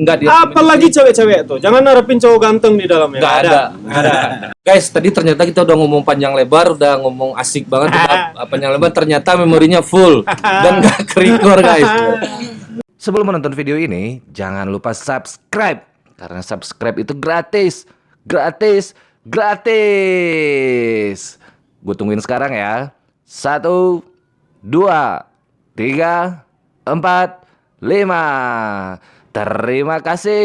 Enggak dia. Apalagi cewek-cewek tuh. Jangan harapin cowok ganteng di dalamnya. Enggak ada. Guys, tadi ternyata kita udah ngomong panjang lebar, udah ngomong asik banget, udah panjang lebar, ternyata memorinya full dan enggak ke-record, guys. Sebelum menonton video ini, jangan lupa subscribe. Karena subscribe itu gratis. Gratis. Gratis. Gue tungguin sekarang ya. 1, 2, 3, 4, 5. Terima kasih.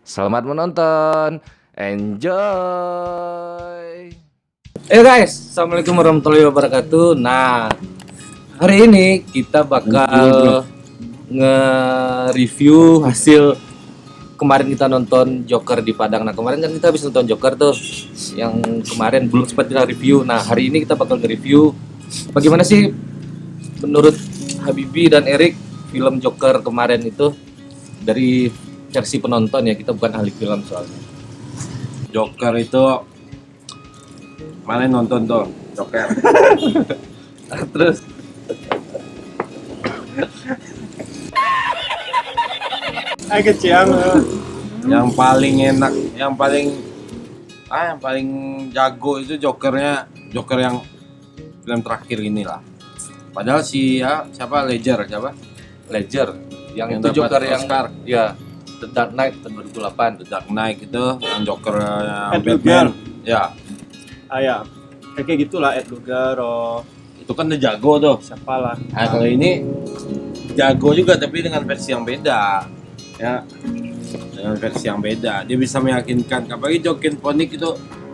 Selamat menonton. Enjoy. Guys, assalamualaikum warahmatullahi wabarakatuh. Nah, hari ini kita bakal nge-review hasil kemarin kita nonton Joker di Padang. Nah, kemarin kan kita habis nonton Joker tuh, yang kemarin belum sempat kita review. Nah, hari ini kita bakal nge-review bagaimana sih menurut Habibie dan Erik film Joker kemarin itu dari versi penonton ya, kita bukan ahli film soalnya. Joker itu mana nonton tuh Joker. Terus Keciang. Yang paling enak, yang paling jago itu Joker yang film terakhir inilah. Padahal siapa Ledger yang itu dapat Joker yang Oscar. Ya, The Dark Knight tahun 2008. The Dark Knight itu yang Joker yang Ed Batman. Ledger. Ya, Ya. Kayak gitulah Ed Ledger. itu kan udah jago tuh. Siapa lah. Nah, kalau ini jago juga tapi dengan versi yang beda. Ya. Dengan versi yang beda. Dia bisa meyakinkan. Apalagi Joaquin Phoenix itu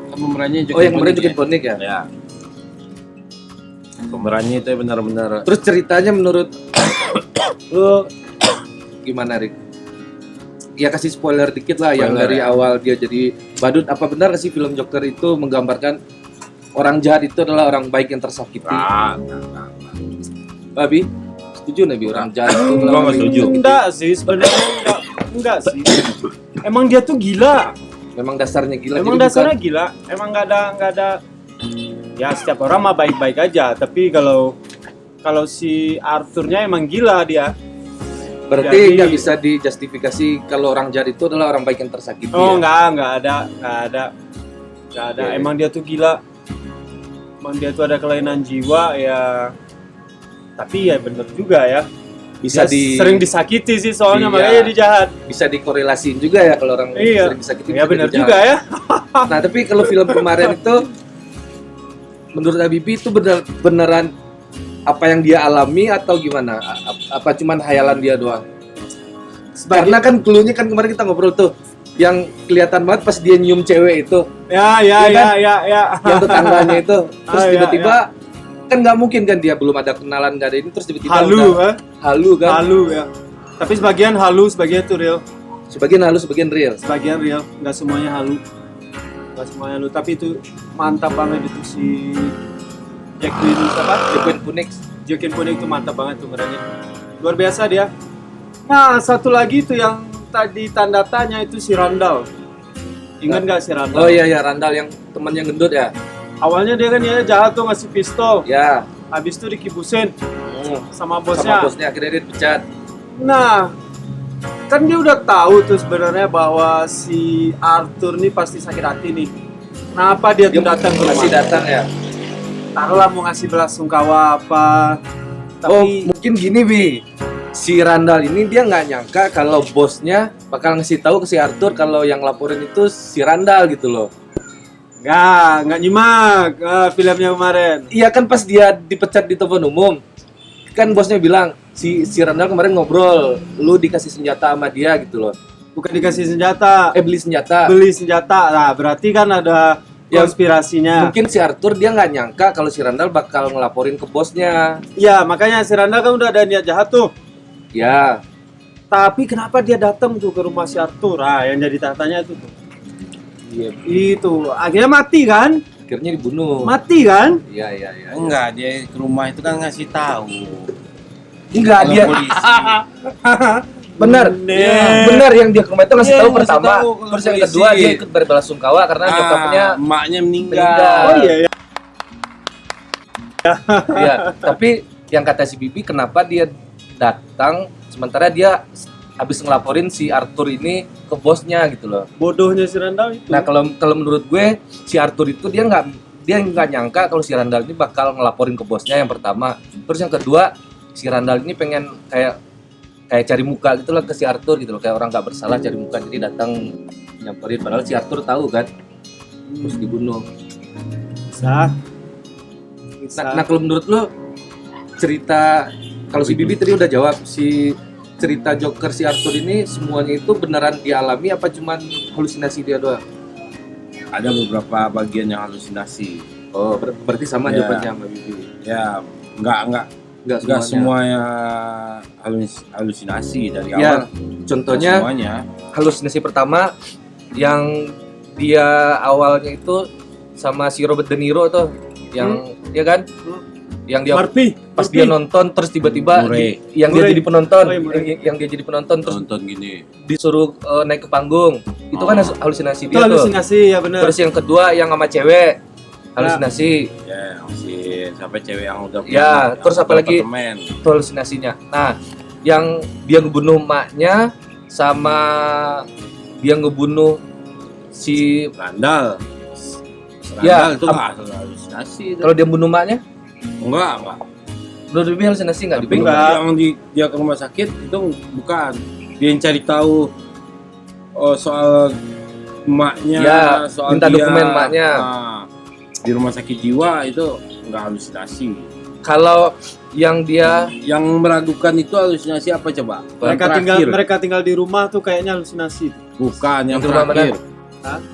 pemerannya Oh, yang kemarin Joaquin Phoenix ya? Ya. Pemerannya itu benar-benar. Terus ceritanya menurut lu gimana, Rik? Ya kasih spoiler dikit lah, yang dari awal dia jadi badut. Apa benar sih film Joker itu menggambarkan orang jahat itu adalah orang baik yang tersakiti? Babi, setuju Nabi orang jahat itu adalah Gua nggak orang baik yang setuju. tersakiti? Enggak sih, sebenarnya enggak sih. Emang dia tuh gila. Memang dasarnya gila. Emang jadi dasarnya gila. Emang nggak ada. Ya setiap orang mah baik-baik aja. Tapi kalau si Arthurnya emang gila dia. berarti jadi- nggak bisa dijustifikasi kalau orang jahat itu adalah orang baik yang tersakiti. Oh ya? nggak ada. Oke. Emang dia tuh gila. Emang dia tuh ada kelainan jiwa ya. Tapi ya bener juga ya. Bisa Dia sering disakiti sih soalnya, Iya. makanya dia jahat. bisa dikorelasiin juga ya kalau orang Iya. sering disakiti. Ya bisa bener jadi juga jahat. ya. Nah, tapi kalau film kemarin itu menurut Habibie itu beneran apa yang dia alami atau gimana? Apa cuman hayalan dia doang? Karena kan cluenya kan kemarin kita ngobrol tuh, yang kelihatan banget pas dia nyium cewek itu, Ya. yang tetangganya itu, terus Ah, iya, tiba-tiba kan nggak mungkin kan dia belum ada kenalan, nggak ada ini, terus tiba-tiba Halu, udah halu kan? halu ya. Tapi sebagian halu, sebagian itu real. Sebagian halu, sebagian real. Sebagian real, nggak semuanya halu. Nggak semuanya halu, tapi itu mantap banget itu si Joaquin Phoenix. Joaquin Phoenix itu mantap banget tuh perannya. Luar biasa dia. Nah, satu lagi tuh yang tadi tanda tanya itu si Randall. Ingat nggak si Randall? Oh iya ya, Randall yang temannya gendut ya. Awalnya dia kan ya jahat tuh ngasih pistol. Ya. Habis itu dikibusin sama Sama bosnya. bosnya akhirnya dia dipecat. Nah, kan dia udah tahu tuh sebenarnya bahwa si Arthur nih pasti sakit hati nih. Kenapa dia tuh datang ke masih rumah? datang ya. Taruhlah mau ngasih belasungkawa apa. Oh, Tapi mungkin gini Bi, si Randall ini dia nggak nyangka kalau bosnya bakal ngasih tahu ke si Arthur kalau yang laporin itu si Randall gitu loh. nggak nyimak filmnya kemarin. Iya kan pas dia dipecat di telepon umum, kan bosnya bilang si Randall kemarin ngobrol, lu dikasih senjata sama dia gitu loh. Bukan dikasih senjata, Beli senjata. beli senjata. Nah, berarti kan ada Ya, konspirasinya. Mungkin si Arthur dia nggak nyangka kalau si Randall bakal ngelaporin ke bosnya. Iya, makanya si Randall kan udah ada niat jahat tuh. Ya, Tapi kenapa dia datang tuh ke rumah si Arthur? Ah, yang jadi tanya itu tuh. iya, Itu akhirnya mati kan? akhirnya dibunuh. Mati kan? Iya. Enggak, dia ke rumah itu kan ngasih tahu. Enggak Kalau dia. polisi. Benar. Benar yang dia ke rumah itu ngasih Iya, tahu ngasih pertama. tahu ke Terus yang polisi. kedua dia ikut berbelasungkawa karena nyokapnya emaknya meninggal. meninggal. Oh iya ya. Iya, tapi yang kata si Bibi kenapa dia datang sementara dia habis ngelaporin si Arthur ini ke bosnya gitu loh. Bodohnya si Randall itu. Nah kalau menurut gue si Arthur itu dia nggak nyangka kalau si Randall ini bakal ngelaporin ke bosnya yang pertama. Terus yang kedua si Randall ini pengen kayak cari muka gitu lah ke si Arthur gitu loh, kayak orang nggak bersalah cari muka, jadi datang nyamperin padahal si Arthur tahu kan, terus dibunuh. Bisa. Nah kalau menurut lo cerita, kalau si Bibi tadi udah jawab, si cerita Joker si Arthur ini semuanya itu beneran dialami apa cuman halusinasi dia doang? Ada beberapa bagian yang halusinasi. Oh berarti sama Ya. jawabannya sama Bibi. Ya, enggak Nggak semuanya halusinasi dari Ya, awal. contohnya Semuanya. halusinasi pertama yang dia awalnya itu sama si Robert De Niro tuh, yang ya kan, yang dia pas dia nonton terus tiba-tiba Murray. yang dia Murray. jadi penonton, Oh, iya, Murray. yang dia jadi penonton terus Nonton gini. disuruh naik ke panggung, itu kan halusinasi Itu dia tuh. halusinasi ya benar. Terus yang kedua yang sama cewek halusinasi, Ya, masih sampai cewek yang udah Ya, terus apa lagi? apartemen. itu halusinasinya. Nah, yang dia ngebunuh emaknya sama dia ngebunuh si Randall. Ya, Randall itu nggak halusinasi. Itu. kalau dia bunuh emaknya, Enggak. menurut Bibi halusinasi nggak Tapi dibunuh? enggak. yang dia ke rumah sakit itu bukan. Dia yang cari tahu soal emaknya, Ya, soal minta dia. dokumen emaknya. Nah, di rumah sakit jiwa itu enggak halusinasi. Kalau yang dia Yang meragukan itu halusinasi apa coba? Mereka tinggal di rumah tuh kayaknya halusinasi. Bukan yang Yang di rumah terakhir.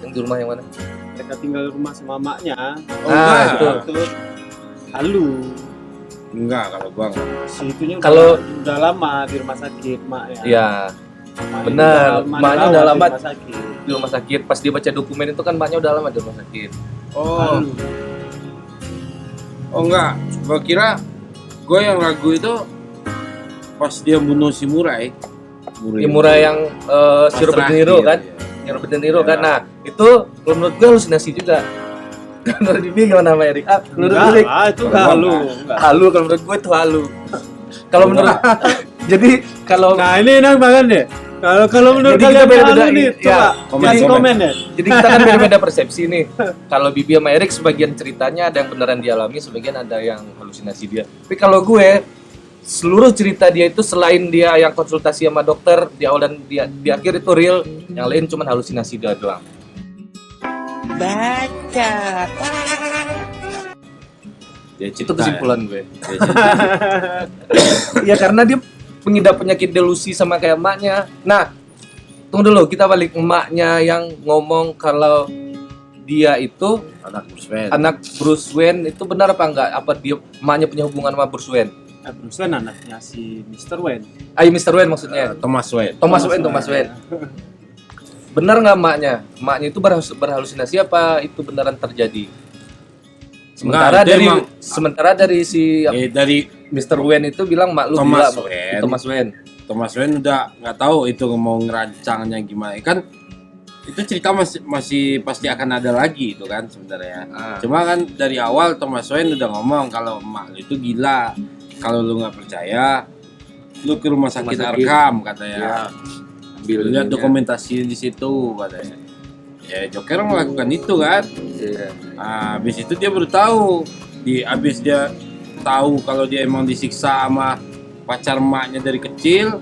yang di rumah yang mana? Mereka tinggal di rumah sama maknya. Oh, Nah, enggak. itu. Itu halu. Enggak kalau gua enggak. Si itunya Kalau- udah lama di rumah sakit maknya. Ya, Maknya benar. Maknya udah lama lama di rumah sakit. di rumah sakit. Pas dia baca dokumen itu kan maknya udah lama di rumah sakit. Oh, Halu. oh enggak. Gua kira gua yang ragu itu pas dia bunuh si Murray. Yang murah yang si Pas Robert De Niro terakhir, kan? ya. Yang Robert De Niro Ya. kan. Nah, itu kalau menurut gue halusinasi juga. Menurut Bibi gimana sama Erik? Menurut Enggak Erik lah, itu enggak halu. Enggak. halu, kalau menurut gue itu halu. Kalau menurut jadi kalau Nah, ini enak banget deh. Kalau menurut Jadi kita kalian beda-beda halu nih, ini, coba ya, kasih komen. komen ya. jadi kita kan beda-beda persepsi nih. Kalau Bibi sama Erik sebagian ceritanya ada yang beneran dialami, sebagian ada yang halusinasi dia. Tapi kalau gue seluruh cerita dia itu selain dia yang konsultasi sama dokter di awal dan di akhir itu real, yang lain cuma halusinasi dia doang. Dia Itu cerita, kesimpulan gue. ya. Dia cerita. Iya karena dia pengidap penyakit delusi sama kayak emaknya. Nah, tunggu dulu, kita balik emaknya yang ngomong kalau dia itu Anak Bruce Wayne. anak Bruce Wayne, itu benar apa enggak? Apa dia emaknya punya hubungan sama Bruce Wayne? Bruce Wayne anaknya si Mr. Wayne. Ayo Mr. Wayne maksudnya. Thomas Wayne. Thomas Wayne. Benar nggak emaknya? Emaknya itu berhalusinasi apa itu beneran terjadi? Sementara Enggak, itu dari emang- sementara dari si Dari Mr. Wayne itu bilang mak lu Thomas gila. Wayne. Thomas Wayne. udah nggak tahu itu mau ngerancangnya gimana kan, itu cerita masih pasti akan ada lagi itu kan sebenarnya. Ah. Cuma kan dari awal Thomas Wayne udah ngomong kalau emak lu itu gila, kalau lu nggak percaya lu ke rumah sakit sakit. Arkham katanya. Ya. Ambil Lihat ininya. dokumentasi di situ katanya. Ya Joker melakukan itu kan. Iya. Nah, habis itu dia baru tahu, habis dia tahu kalau dia emang disiksa sama pacar emaknya dari kecil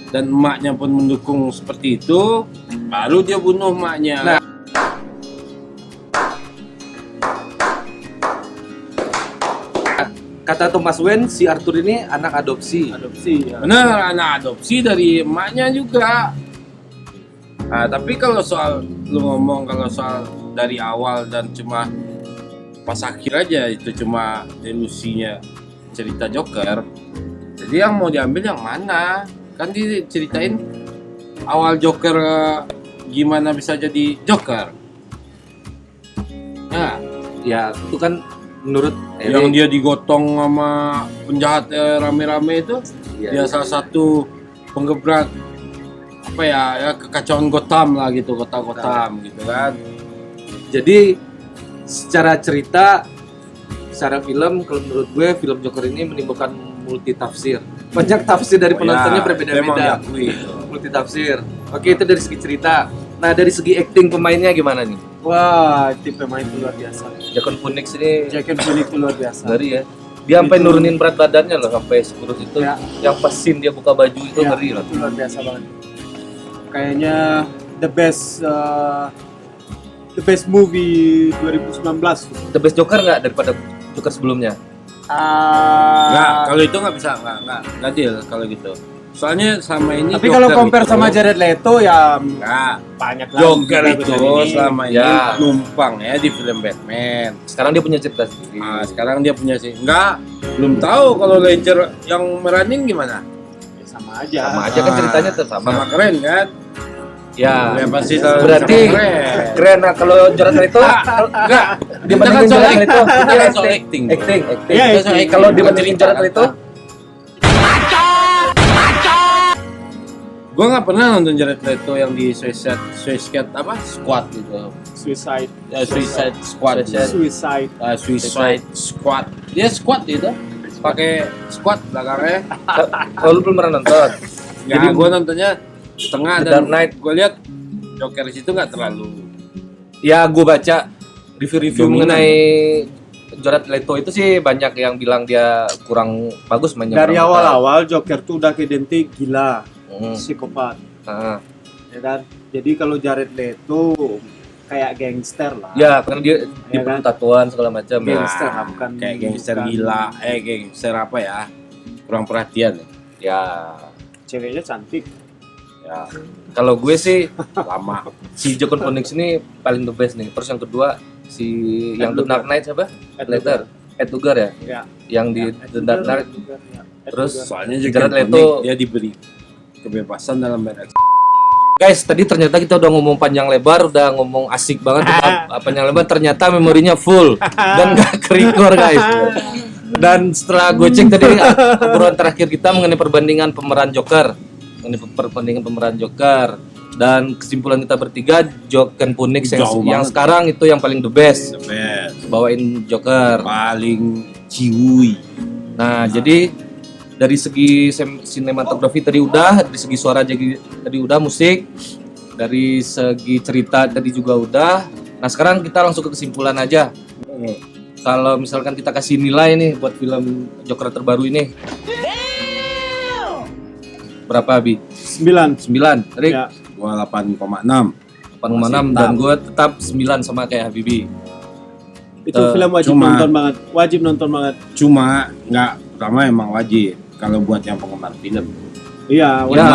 dan emaknya pun mendukung seperti itu, baru dia bunuh emaknya. Nah. Kata Thomas Wayne, si Arthur ini anak adopsi. Adopsi ya. Bener, anak adopsi dari emaknya juga. Nah, tapi kalau soal lu ngomong kalau soal dari awal dan cuma pas akhir aja itu cuma delusinya cerita Joker. Jadi yang mau diambil yang mana? Kan diceritain awal Joker gimana bisa jadi Joker. Nah, Ya, itu kan menurut yang dia digotong sama penjahat rame-rame itu, dia salah satu penggebrak apa ya kekacauan Gotham lah gitu, kota Gotham gitu kan. Jadi secara cerita, secara film, kalau menurut gue film Joker ini menimbulkan multi tafsir. Banyak tafsir dari penontonnya Ya, itu emang berbeda-beda. diakui itu. multi tafsir. Oke, itu dari segi cerita. Nah, dari segi acting pemainnya gimana nih? Wah, tim pemain itu luar biasa. Joaquin Phoenix ini Joaquin Phoenix itu luar biasa. ngeri ya. Dia sampai Itu- nurunin berat badannya loh, sampai sekurus itu. Ya. Yang pas scene dia buka baju itu Ya, ngeri loh. itu luar biasa banget. Kayaknya the best movie 2019. The best Joker nggak daripada Joker sebelumnya? Nggak, Ah, kalau itu nggak bisa, nggak deal kalau gitu. Soalnya sama ini. tapi kalau Joker compare itu- sama Jared Leto ya nggak. banyak lagi. Joker bagus itu dari ini. selama ini Ya. numpang ya di film Batman. Sekarang dia punya cerita sendiri. Nah, sekarang dia punya sih. Enggak, belum tahu kalau Ledger yang meranin gimana. Ya, sama aja. Sama aja kan ceritanya tuh sama. Sama keren kan? Ya. Ya, pasti selalu Berarti sama keren. keren. Nah, kalau Jared Leto Enggak, dibandingin soal Jared Leto, kita dia kan soal acting. acting. Iya, Terus, acting. kalau dibandingin Jared Leto, Gue nggak pernah nonton Jared Leto yang di Suicide apa Squad gitu. Suicide. Suicide Squad. Suicide. Suicide Squad. Dia squad gitu. Pakai squad belakangnya. kalau lu belum pernah nonton. Jadi gue nontonnya setengah The dan Dark Knight. gue lihat Joker di situ nggak terlalu. Ya, gue baca review-review Dominan. mengenai Jared Leto itu sih banyak yang bilang dia kurang bagus mainnya. Dari kurang brutal. awal-awal Joker tuh udah identik gila, Hmm. psikopat, Ah. ya kan? Jadi kalau Jared Leto kayak gangster lah. Ya, karena dia Ya penuh kan? tatuan segala macam. Ya. Gangster lah, bukan Kayak gangster bukan. gila, gangster apa ya? Kurang perhatian. Ya. Ceweknya cantik. Ya, Kalau gue sih lama. si Joaquin Phoenix ini paling the best nih. Terus yang kedua si yang The Dark Knight siapa? Ed Ledger. Ed Lugar ya? Ya. Yang di The Dark Knight. Terus Soalnya Jared Jared Leto- Leto dia diberi kebebasan dalam berekspresi. guys, tadi ternyata kita udah ngomong panjang lebar, udah ngomong asik banget panjang lebar, ternyata memorinya full dan gak kerikor guys. Dan setelah gue cek tadi obrolan terakhir kita mengenai perbandingan pemeran Joker, dan kesimpulan kita bertiga Joaquin Phoenix Jauh yang banget. sekarang itu yang paling the best The best. bawain Joker. Paling ciwi. Nah, jadi dari segi sinematografi tadi udah, dari segi suara tadi udah, musik, dari segi cerita tadi juga udah. Nah, sekarang kita langsung ke kesimpulan aja. Kalau misalkan kita kasih nilai nih buat film Joker terbaru ini. Berapa, Bi? 9. 9. Rick, Ya. Gua 8,6. 8,6 dan gue tetap 9 sama kayak Habibi. Itu film wajib Cuma- nonton banget. Wajib nonton banget. Cuma nggak pertama emang wajib kalau buat yang penggemar film. Iya, Ya. wajib.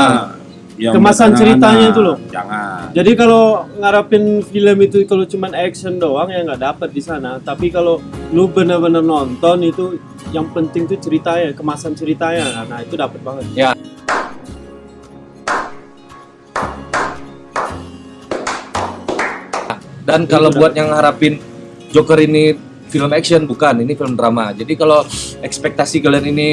Yang Kemasan buat ceritanya anak-anak, itu loh. Jangan. Jadi kalau ngarapin film itu kalau cuman action doang ya nggak dapet di sana. Tapi kalau lu bener-bener nonton itu yang penting tuh ceritanya, kemasan ceritanya. Nah itu dapet banget. Dan kalau buat yang harapin Joker ini film action, bukan, ini film drama. Jadi kalau ekspektasi kalian ini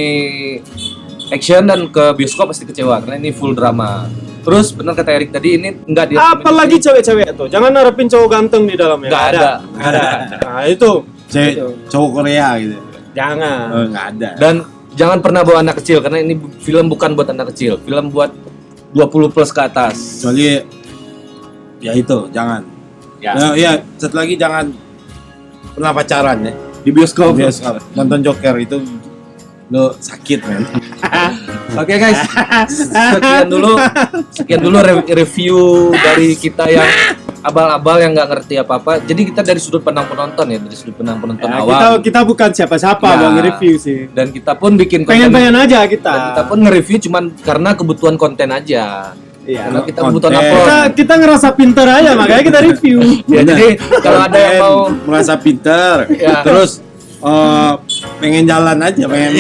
action dan ke bioskop pasti kecewa karena ini full drama. Terus benar kata Erik tadi, ini enggak dia Apalagi cewek-cewek tuh, jangan harapin cowok ganteng di dalamnya. Nggak ada. Nggak ada. Nah itu. Cowok Korea gitu. Jangan. Nggak ada. Dan jangan pernah bawa anak kecil karena ini film bukan buat anak kecil, film buat 20 plus ke atas. Kecuali ya itu jangan. Ya. Ya, satu lagi jangan pernah pacaran ya. Di bioskop. Bioskop. Nonton Joker itu lo sakit men. Oke guys, sekian dulu review dari kita yang abal-abal yang nggak ngerti apa-apa. Jadi kita dari sudut pandang penonton ya, dari sudut pandang penonton Ya, awam. kita bukan siapa-siapa Ya. mau nge-review sih. Dan kita pun bikin konten. Pengen-pengen aja kita. Dan kita pun nge-review cuman karena kebutuhan konten aja. Iya. Karena kita Konten. kebutuhan upload. Kita ngerasa pinter aja makanya kita review. Ya, jadi kalau ada yang mau merasa pinter, Ya. terus pengen jalan aja, pengen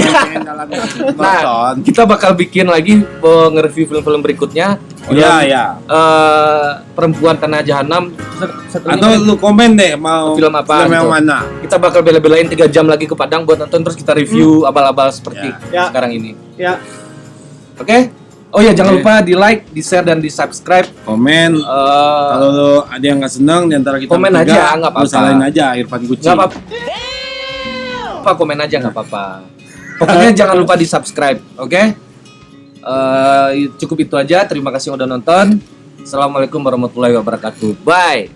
jalan nonton. kita bakal bikin lagi nge-review film-film berikutnya. Oh ya ya. Perempuan Tanah Jahanam. Atau lu komen deh mau Film apa yang gitu. mana? Kita bakal bela-belain 3 jam lagi ke Padang buat nonton, terus kita review abal-abal seperti Ya. sekarang ini. Ya. Oke? Oh ya, jangan Oke. lupa di like, di share, dan di subscribe. Komen. Kalau lu ada yang nggak seneng di antara kita Komen bertiga, aja, nggak lu apa-apa. salahin aja Irfan Gucci. Nggak apa-apa, komen aja nggak apa-apa. Pokoknya jangan lupa di subscribe, oke? Cukup itu aja. Terima kasih udah nonton. Assalamualaikum warahmatullahi wabarakatuh. Bye.